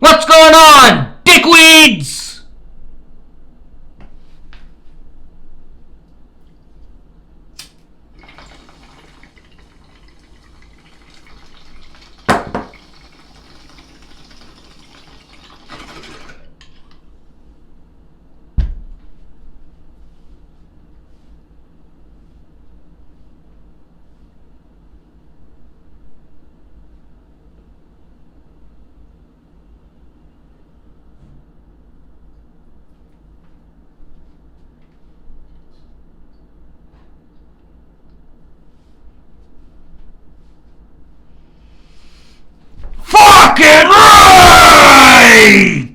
What's going on, dickweeds? Fucking right!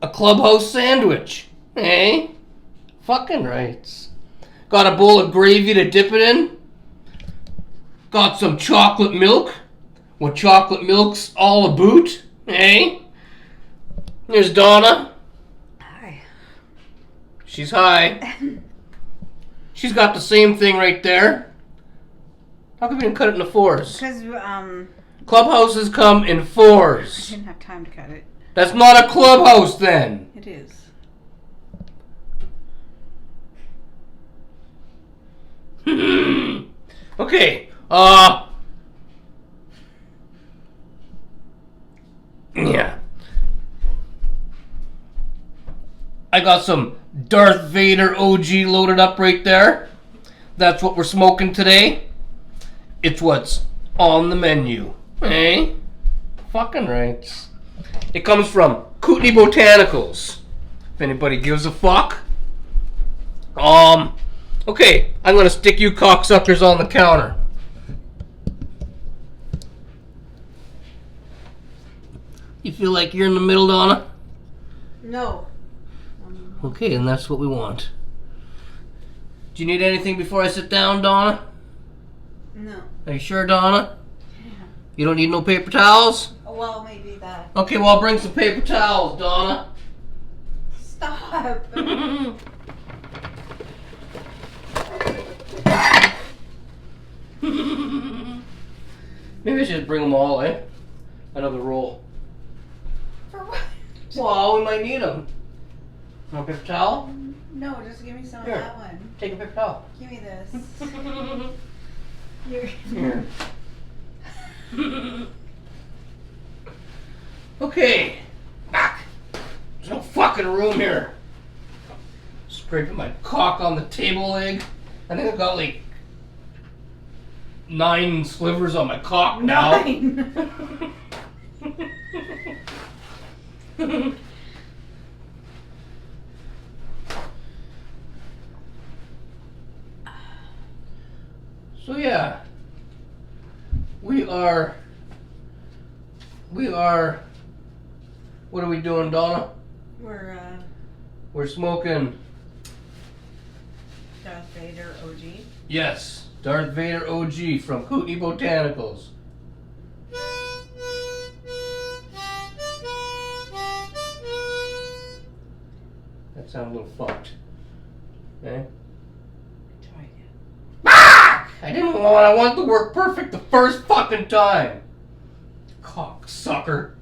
A Clubhouse sandwich, eh? Fucking rights. Got a bowl of gravy to dip it in. Got some chocolate milk. What chocolate milk's all about, eh? There's Donna. Hi. She's high. She's got the same thing right there. How come you didn't cut it into fours? Because, Clubhouses come in I fours. didn't have time to cut it. That's not a clubhouse then. It is. Okay, yeah. I got some Darth Vader OG loaded up right there. That's what we're smoking today. It's what's on the menu, eh? Fucking rights. It comes from Kootenai Botanicals, if anybody gives a fuck. Okay, I'm gonna stick you cocksuckers on the counter. You feel like you're in the middle, Donna? No. Okay, and that's what we want. Do you need anything before I sit down, Donna? No. Are you sure, Donna? Yeah. You don't need no paper towels? Well, maybe that. Okay, well, I'll bring some paper towels, Donna. Stop. Maybe I should just bring them all, eh? Another roll. For what? Well, we might need them. Want a paper towel? No, just give me some Here. of that one. Take a paper towel. Give me this. Here. Here. Okay. Back. There's no fucking room here. Scraping my cock on the table leg. I think I've got like 9 slivers on my cock now. 9. So yeah, we are, what are we doing, Donna? We're smoking, Darth Vader OG. yes, Darth Vader OG from Kootenai Botanicals. That sounded a little fucked. Okay? Try again. I didn't want, I want it to work perfect the first fucking time. Cocksucker.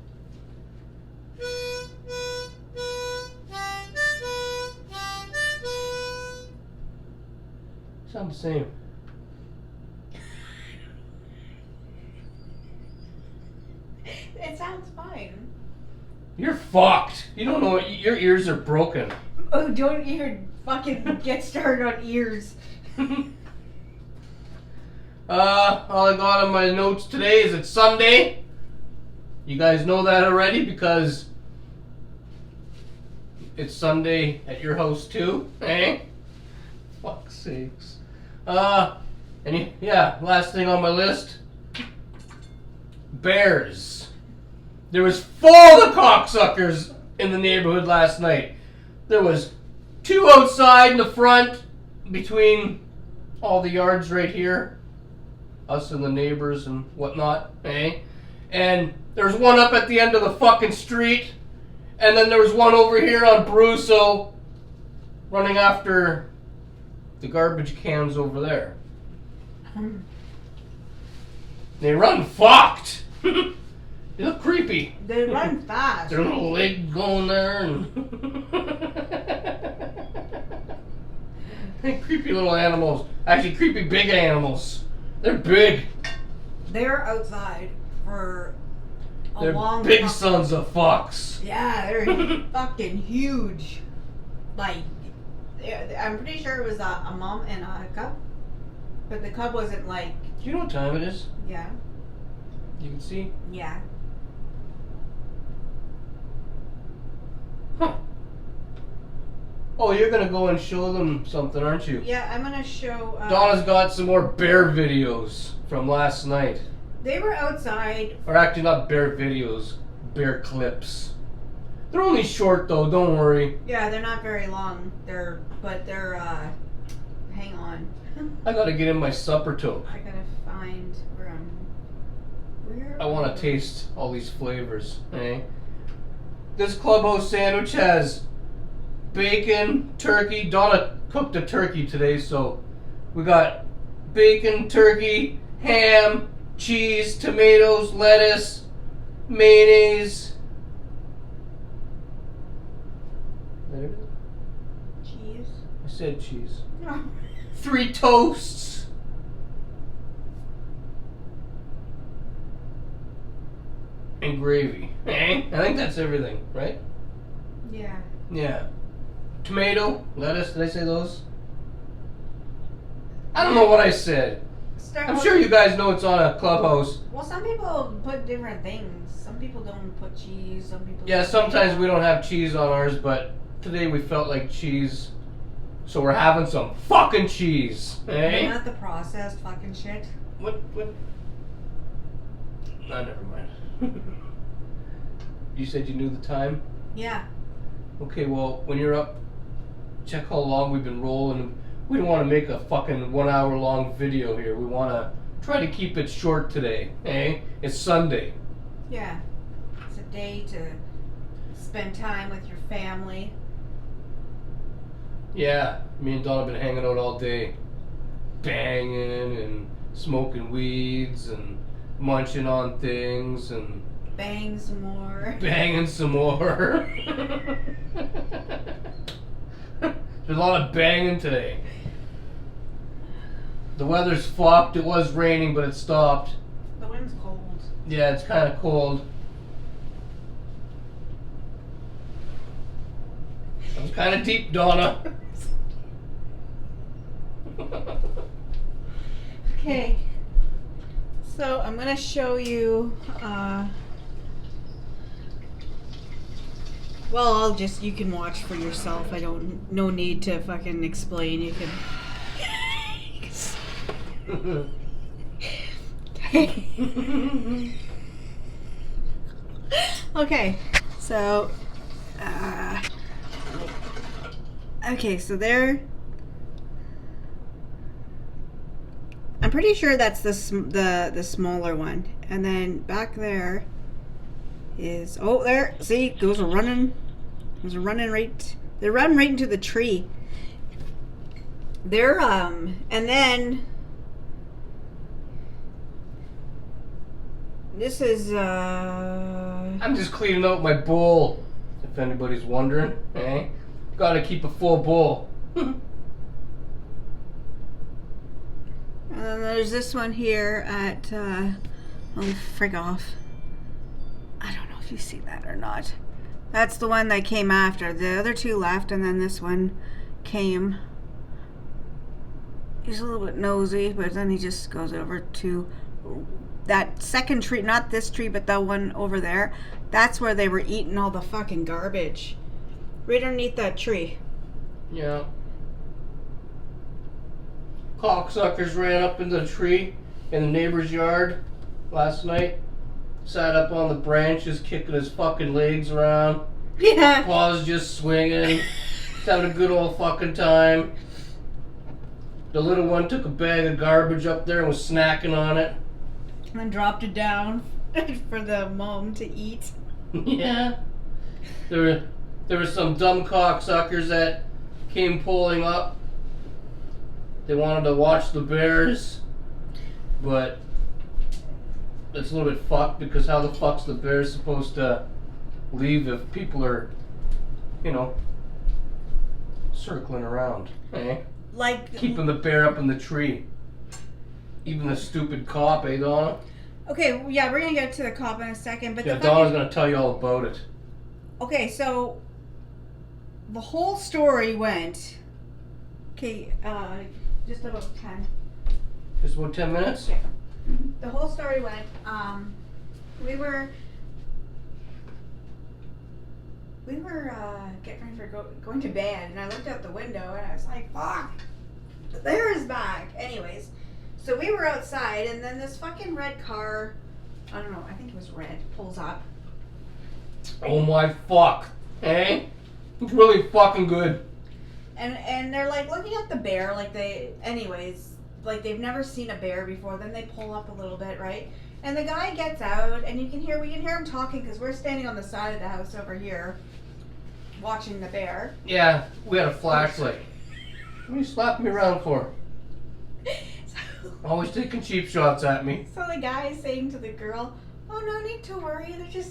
Sound the same. It sounds fine. You're fucked. You don't know what, your ears are broken. Oh, don't even fucking get started on ears. All I got on my notes today is it's Sunday. You guys know that already because it's Sunday at your house too, eh? Fuck's sakes. Last thing on my list. Bears. There was 4 of the cocksuckers in the neighborhood last night. There was 2 outside in the front between all the yards right here, us and the neighbors and whatnot, eh? And there's one up at the end of the fucking street, and then there was one over here on Brusso running after the garbage cans over there. They run fucked. They look creepy. They run fast. Their little leg going there and creepy little animals. Actually, creepy big animals. They're big. They're outside for a They're long big time. sons of fucks. Yeah, they're fucking huge. Like, I'm pretty sure it was a mom and a cub, but the cub wasn't like. Do you know what time it is? Yeah. You can see. Yeah. Huh. Oh, you're gonna go and show them something, aren't you? Yeah, I'm gonna show. Donna's got some more bear videos from last night. They were outside. Or actually, not bear videos, bear clips. They're only short though, don't worry. Yeah, they're not very long. They're hang on. I gotta get in my supper toque. I gotta find where I'm. Where? I want to taste all these flavors, eh? This Clubhouse sandwich has bacon, turkey. Donna cooked a turkey today, so we got bacon, turkey, ham, cheese, tomatoes, lettuce, mayonnaise. There it is. Cheese. I said cheese. No. 3 toasts. And gravy. Eh? I think that's everything, right? Yeah. Yeah. Tomato, lettuce, did I say those? I don't know what I said. I'm sure you guys know it's on a Clubhouse. Well, some people put different things. Some people don't put cheese. Some people. Yeah, sometimes we don't have cheese on ours, but today we felt like cheese. So we're having some fucking cheese. Eh? Not the processed fucking shit. What? Nah, never mind. You said you knew the time? Yeah. Okay, well, when you're up, check how long we've been rolling. We don't want to make a fucking 1 hour long video here. We want to try to keep it short today, eh? It's Sunday. Yeah. It's a day to spend time with your family. Yeah, me and Donna have been hanging out all day, banging and smoking weeds and munching on things and Bang some more. banging some more. There's a lot of banging today. The weather's fucked. It was raining, but it stopped. The wind's cold. Yeah, it's kind of cold. That was kind of deep, Donna. Okay. So I'm gonna show you. Well, you can watch for yourself. No need to fucking explain. You can. Okay, so so there. I'm pretty sure that's the smaller one, and then back there is there. See, those are running. Right. They run right into the tree. They're and then this is I'm just cleaning out my bowl, if anybody's wondering. Eh? Gotta keep a full bowl. And then there's this one here at oh, frig off. I don't know if you see that or not. That's the one that came after. The other two left, and then this one came. He's a little bit nosy, but then he just goes over to that second tree, not this tree, but that one over there. That's where they were eating all the fucking garbage. Right underneath that tree. Yeah. Cocksuckers ran up into the tree in the neighbor's yard last night. Sat up on the branches, kicking his fucking legs around. Yeah. Paws just swinging. Just having a good old fucking time. The little one took a bag of garbage up there and was snacking on it. And then dropped it down for the mom to eat. Yeah. There were some dumb cocksuckers that came pulling up. They wanted to watch the Bears, but it's a little bit fucked because how the fuck's the Bears supposed to leave if people are, you know, circling around, eh? Like Keeping the bear up in the tree. Even the stupid cop, eh, Donna? Okay, yeah, we're gonna get to the cop in a second, but Yeah, the Donna's gonna tell you all about it. Okay, so the whole story went. Okay, just about 10. Just about 10 minutes? Yeah. The whole story went. We were getting ready for going to bed, and I looked out the window, and I was like, "Fuck, the bear is back." Anyways, so we were outside, and then this fucking red car, I don't know, I think it was red, pulls up. Oh my fuck, eh? It's really fucking good. And they're like looking at the bear, like like they've never seen a bear before. Then they pull up a little bit, right? And the guy gets out, and we can hear him talking because we're standing on the side of the house over here, watching the bear. Yeah, we had a flashlight. What are you slapping me around for? Always taking cheap shots at me. So the guy is saying to the girl, "Oh, no need to worry. They're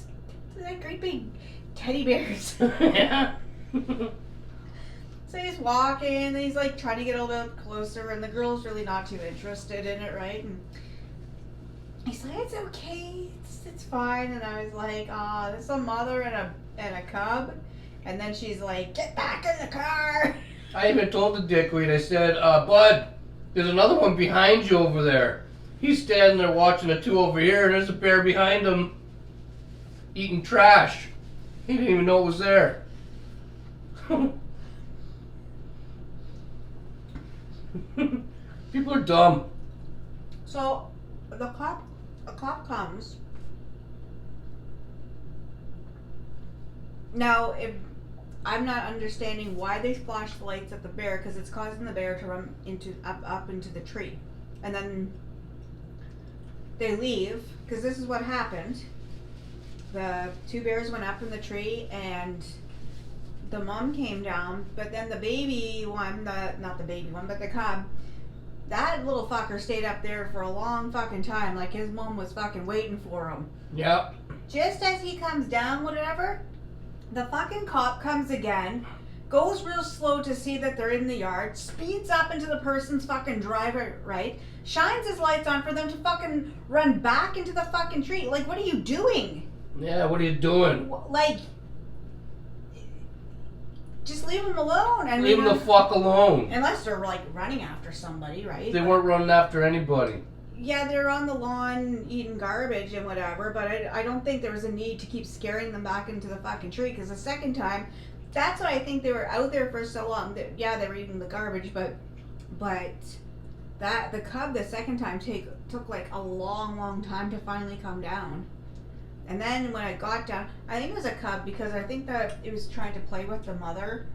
like great big teddy bears." Yeah. So he's walking, and he's like trying to get a little bit closer, and the girl's really not too interested in it, right? And he's like, "It's okay, it's fine." And I was like, "This is a mother and a cub." And then she's like, "Get back in the car." I even told the dickweed, I said, "Bud, there's another one behind you over there. He's standing there watching the two over here, and there's a bear behind him eating trash. He didn't even know it was there." People are dumb. So the cop comes. Now, if I'm not understanding why they flash the lights at the bear, because it's causing the bear to run up into the tree, and then they leave because this is what happened. The two bears went up in the tree, and the mom came down, but then the baby one, not the baby one, but the cub, that little fucker stayed up there for a long fucking time, like his mom was fucking waiting for him. Yep. Just as he comes down, whatever, the fucking cop comes again, goes real slow to see that they're in the yard, speeds up into the person's fucking driveway, right? Shines his lights on for them to fucking run back into the fucking tree. Like, what are you doing? Yeah, what are you doing? Like, just leave them alone. I Leave mean, them the fuck alone. unless they're like running after somebody, right? They weren't running after anybody. Yeah, they're on the lawn eating garbage and whatever, but I don't think there was a need to keep scaring them back into the fucking tree, because the second time, that's why I think they were out there for so long. Yeah, they were eating the garbage, but that the cub the second time took like a long time to finally come down. And then when I got down, I think it was a cub, because I think that it was trying to play with the mother,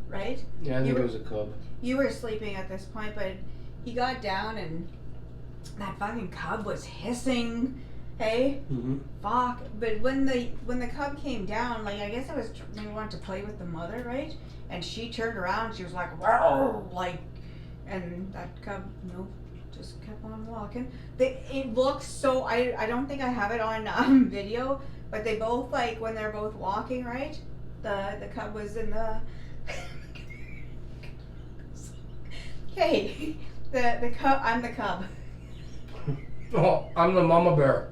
right? Yeah, I think it was a cub. You were sleeping at this point, but he got down and that fucking cub was hissing. Hey, fuck! But when the cub came down, like, I guess it was maybe wanted to play with the mother, right? And she turned around, she was like, "Wow!" Like, and that cub, nope, just kept on walking. It looks so. I don't think I have it on video, but they both, like, when they're both walking, right? The cub was in the. Hey, the cub. I'm the cub. Oh, I'm the mama bear.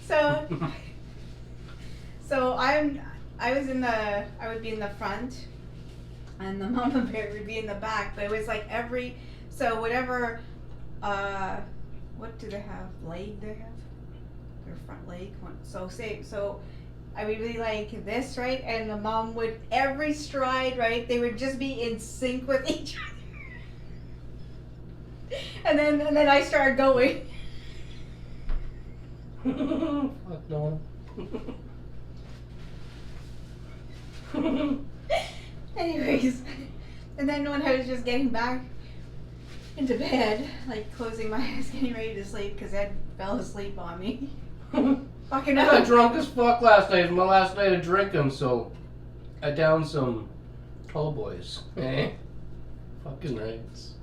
So I would be in the front, and the mama bear would be in the back. But it was like whatever. What do they have? Leg they have? Their front leg. So I would be like this, right? And the mom would, every stride, right? They would just be in sync with each other. And then I started going. Fuck no. Anyways, And then when I was just getting back into bed, like closing my eyes, getting ready to sleep, because Ed fell asleep on me. Fucking I got up. drunk as fuck last night. It was my last night of drinking, so I downed some tall boys. Eh? Fucking rights.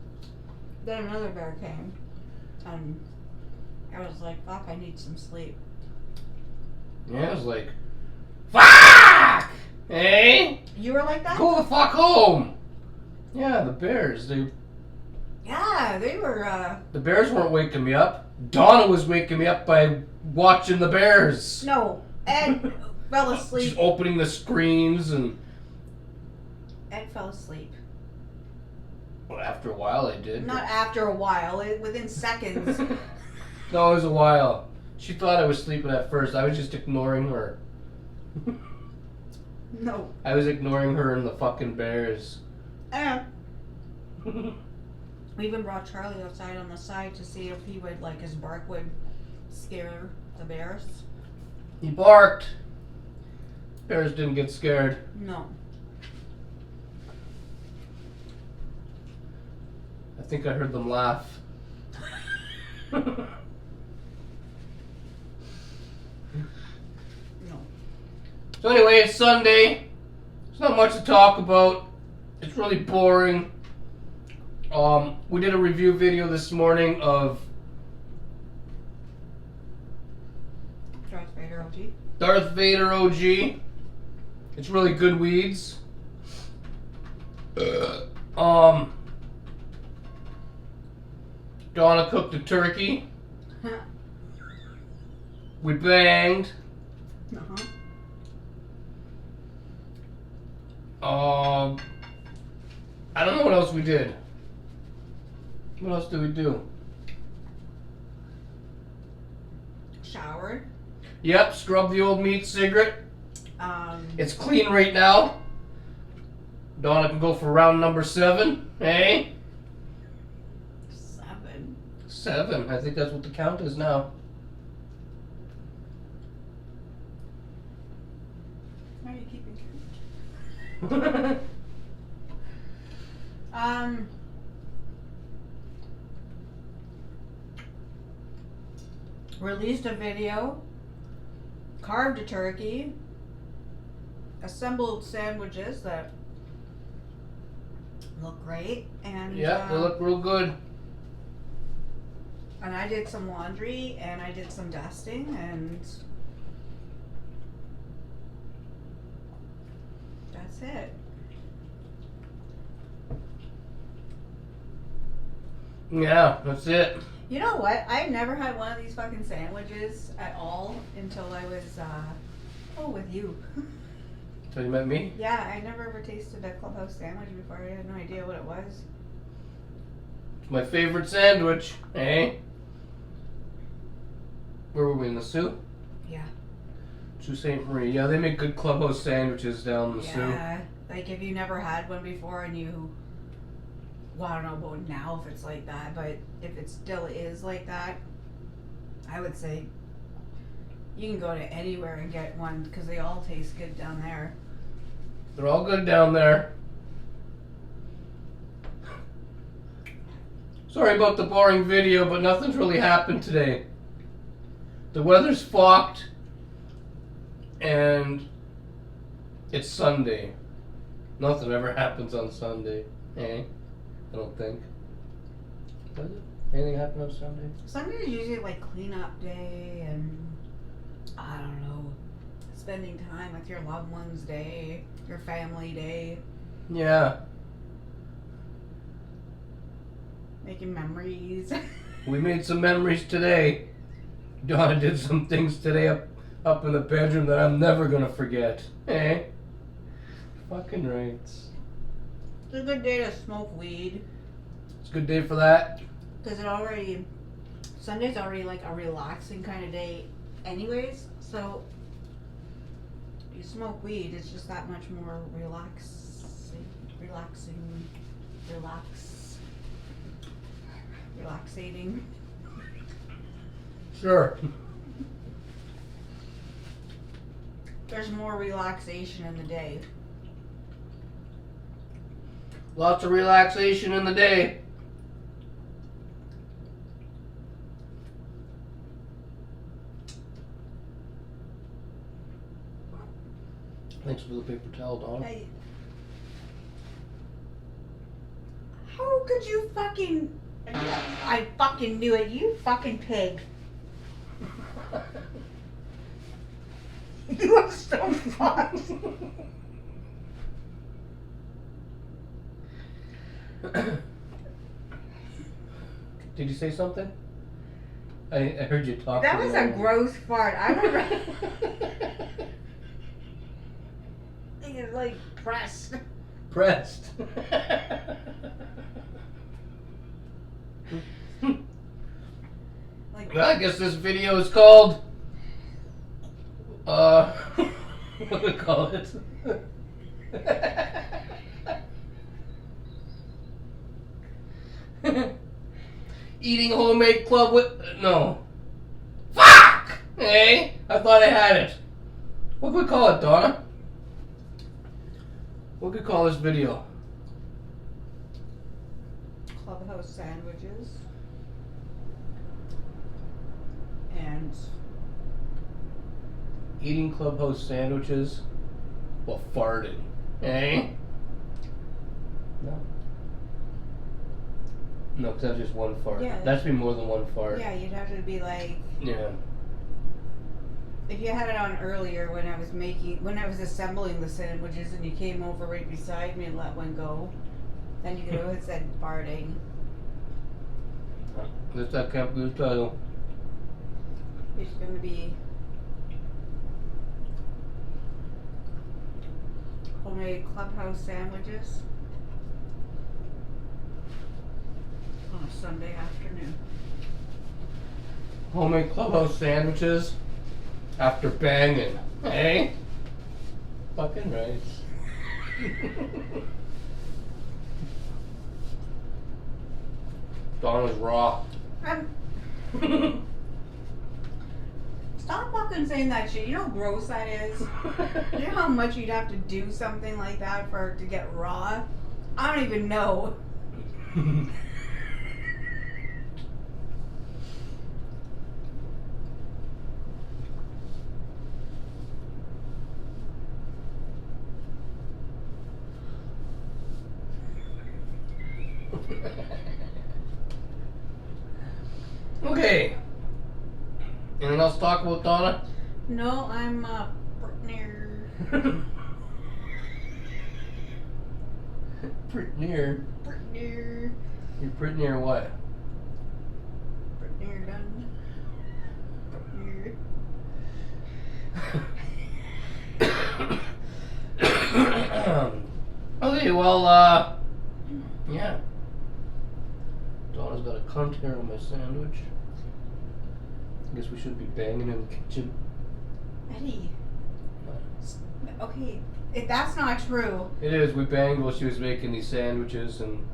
Then another bear came, and I was like, fuck, I need some sleep. Yeah, I was like, fuck! Eh? You were like that? Go the fuck home! Yeah, the bears, Yeah, they were, the bears weren't waking me up. Donna was waking me up by watching the bears. No, Ed fell She's asleep. opening the screens and... Ed fell asleep. Well, after a while I did. Not after a while, within seconds. No, it was a while. She thought I was sleeping at first. I was just ignoring her. No. I was ignoring her and the fucking bears. We even brought Charlie outside on the side to see if he would, like, his bark would scare the bears. He barked. Bears didn't get scared. No. I think I heard them laugh. No. So anyway, it's Sunday. There's not much to talk about. It's really boring. We did a review video this morning of Darth Vader OG. Darth Vader OG. It's really good weeds. Donna cooked a turkey. We banged. I don't know what else we did. What else did we do? Showered. Yep, scrub the old meat Cigrit. Um, It's clean right now. Donna can go for round number 7. Hey? 7. 7. I think that's what the count is now. Why are you keeping count? Released a video, carved a turkey, assembled sandwiches that look great, and Yeah, they look real good. and I did some laundry and I did some dusting, and that's it. Yeah, that's it. You know what? I never had one of these fucking sandwiches at all until I was, with you. So you met me? Yeah, I never ever tasted a Clubhouse sandwich before. I had no idea what it was. It's my favorite sandwich. Eh? Where were we, in the Sioux? Yeah. Sault Ste. Marie. Yeah, they make good Clubhouse sandwiches down in the Sioux. Yeah. Like, if you never had one before and you... Well, I don't know about now if it's like that, but if it still is like that, I would say you can go to anywhere and get one because they all taste good down there. They're all good down there. Sorry about the boring video, but nothing's really happened today. The weather's fucked, and it's Sunday. Nothing ever happens on Sunday, eh? I don't think. Does it? Anything happen on Sunday? Sunday is usually like cleanup day and I don't know, spending time with your loved ones day, your family day, Yeah. making memories. We made some memories today. Donna did some things today up in the bedroom that I'm never gonna forget. Eh? Fucking rights. It's a good day to smoke weed It's a good day for that. because Sunday's already like a relaxing kind of day anyways, so you smoke weed, it's just that much more relaxating. Sure. There's more relaxation in the day. Lots of relaxation in the day. Thanks for the paper towel, Donna. How could you fucking... I fucking knew it, you fucking pig. You are so fucked. Did you say something? I heard you talk. That was a gross fart. I remember. It's like pressed. Pressed. Like, Well, I guess this video is called what do we call it? Eating homemade club with no. Fuck! Hey, I thought I had it. What do we call it, Donna? What could we call this video? Clubhouse sandwiches. And Eating Clubhouse sandwiches while farting. Eh? No. No, because that's just one fart. Yeah. That's be more than one fart. yeah, you'd have to be like, Yeah. if you had it on earlier when I was assembling the sandwiches and you came over right beside me and let one go, then you could have said farting. That's that can't be the title. It's gonna be homemade Clubhouse sandwiches on a Sunday afternoon. Homemade Clubhouse sandwiches after banging. Eh? Fucking right. Donna's raw. Stop fucking saying that shit. You know how gross that is? You know how much you'd have to do something like that for it to get raw? I don't even know. Okay. Anything else to talk about, Donna? No, I'm near. Pretty near. Near. You're pretty near what? Near done. Near. Okay, well, yeah. Donna's got a cunt here on my sandwich. I guess we should be banging in the kitchen. Eddie. Okay, if that's not true. It is. We banged while she was making these sandwiches, and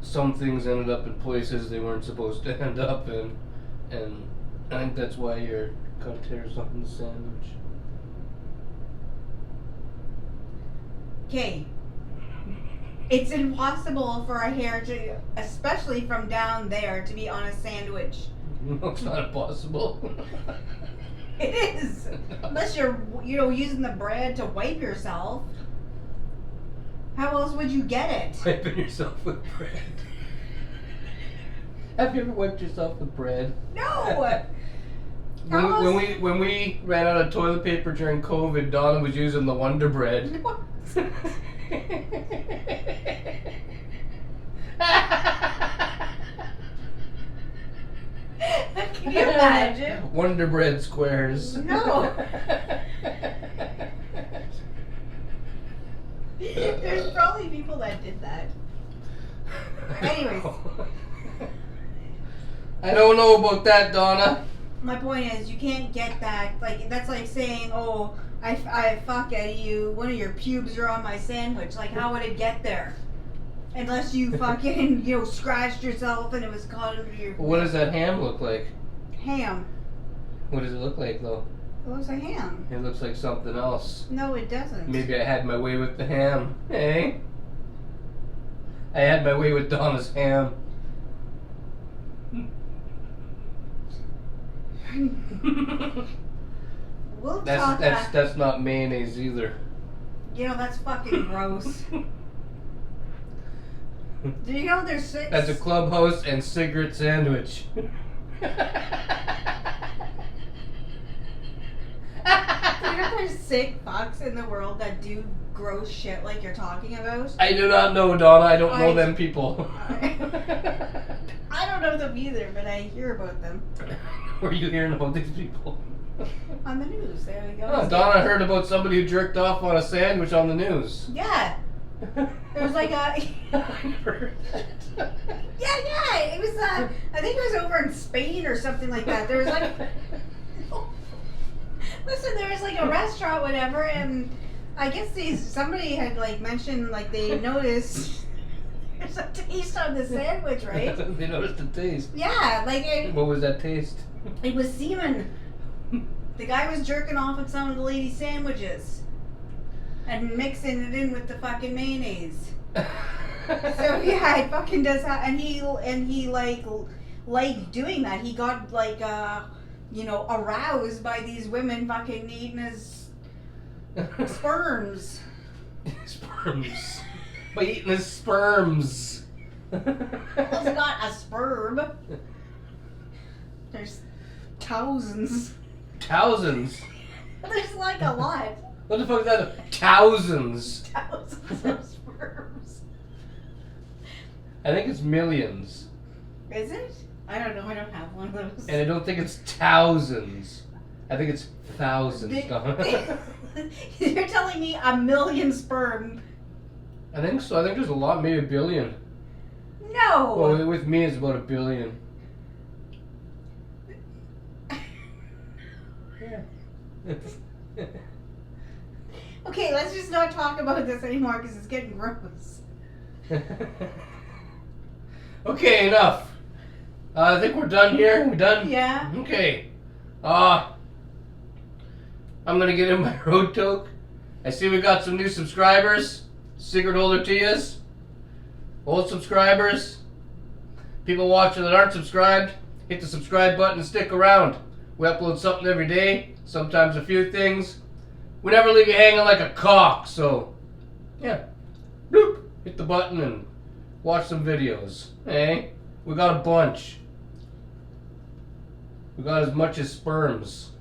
some things ended up in places they weren't supposed to end up in, and I think that's why your cunt hair's on the sandwich. Okay. It's impossible for a hair to, especially from down there, to be on a sandwich. No, it's not impossible. It is. Unless you're, using the bread to wipe yourself. How else would you get it? Wiping yourself with bread. Have you ever wiped yourself with bread? No! When we ran out of toilet paper during COVID, Donna was using the Wonder Bread. Can you imagine? Wonder Bread squares. No. There's probably people that did that. Anyways. I don't know about that, Donna. My point is, you can't get that. Like, that's like saying, oh, I fuck Eddie, one of your pubes are on my sandwich. Like, how would it get there? Unless you fucking, scratched yourself and it was caught into your... What does that ham look like? Ham. What does it look like, though? It looks like ham. It looks like something else. No, it doesn't. Maybe I had my way with the ham. Hey? I had my way with Donna's ham. We'll talk that. That's not mayonnaise either. You know, that's fucking gross. Do you know there's 6? That's a Clubhouse and Cigrit sandwich. Do you know there's 6 fucks in the world that do gross shit like you're talking about? I do not know, Donna. I don't know them people. I don't know them either, but I hear about them. Where are you hearing about these people? On the news, there you go. Oh, Donna heard about somebody who jerked off on a sandwich on the news. Yeah. There was like a... I never heard that. Yeah. It was, I think it was over in Spain or something like that. There was like... Listen, there was like a restaurant, whatever, and I guess somebody had like mentioned, like they noticed there's a taste on the sandwich, right? They noticed the taste. Yeah, like What was that taste? It was semen. The guy was jerking off at some of the ladies' sandwiches and mixing it in with the fucking mayonnaise. So yeah, it fucking does that, and he like doing that. He got like aroused by these women fucking eating his sperms. Sperms. By eating his sperms. It's not a sperm. There's thousands. Thousands? There's like a lot. What the fuck is that? Thousands. Thousands of sperms. I think it's millions. Is it? I don't know. I don't have one of those. And I don't think it's thousands. I think it's thousands. You're telling me a million sperm? I think so. I think there's a lot, maybe a billion. No. Well, with me it's about a billion. Yeah. Okay, let's just not talk about this anymore because it's getting gross. Okay, enough. I think we're done here. We done? Yeah. Okay. I'm gonna get in my road toke. I see we got some new subscribers. Secret holder to yous. Old subscribers. People watching that aren't subscribed. Hit the subscribe button and stick around. We upload something every day. Sometimes a few things. We never leave you hanging like a cock. So, yeah. Bloop. Hit the button and watch some videos. Hey, we got a bunch. We got as much as sperms.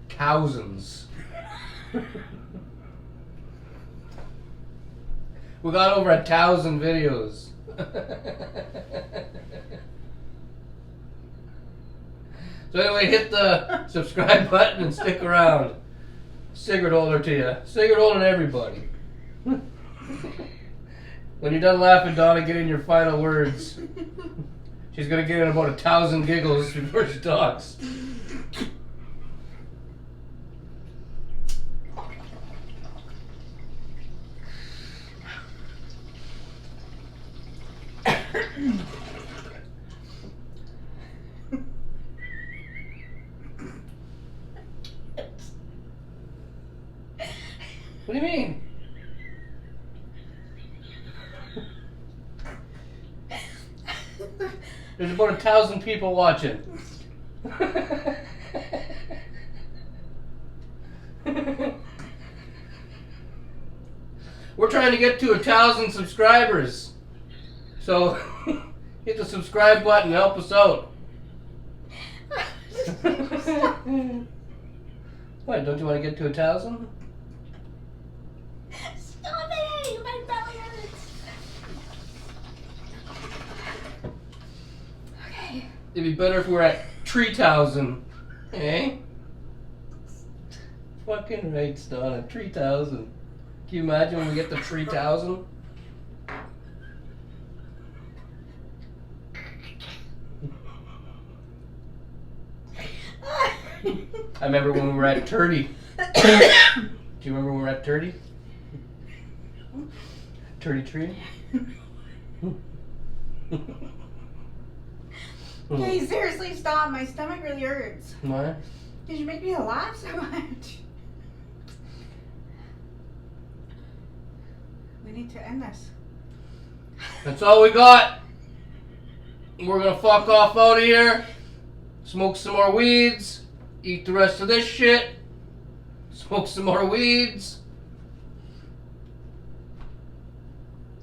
Thousands. We got over 1,000 videos. So anyway, hit the subscribe button and stick around. Cigrit holder to you. Cigrit holding everybody. When you're done laughing, Donna, get in your final words. She's gonna get in about 1,000 giggles before she talks. What do you mean? There's about 1,000 people watching. We're trying to get to 1,000 subscribers. So hit the subscribe button and help us out. What, don't you want to get to 1,000? Stop it! My belly hurts. Okay. It'd be better if we were at 3,000. Eh? Fucking right, Donna. 3,000. Can you imagine when we get to 3,000? I remember when we were at 30. Do you remember when we were at 30? 33? Okay, seriously, stop. My stomach really hurts. What? Did you make me laugh so much? We need to end this. That's all we got. We're gonna fuck off out of here. Smoke some more weeds. Eat the rest of this shit. Smoke some more weeds.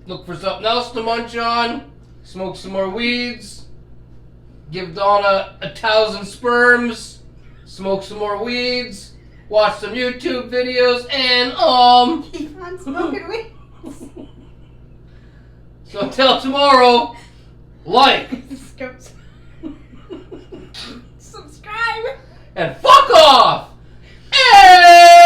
Look for something else to munch on. Smoke some more weeds. Give Donna 1,000 sperms. Smoke some more weeds. Watch some YouTube videos and Keep on smoking weeds. So until tomorrow, like Subscribe. And fuck off! Hey!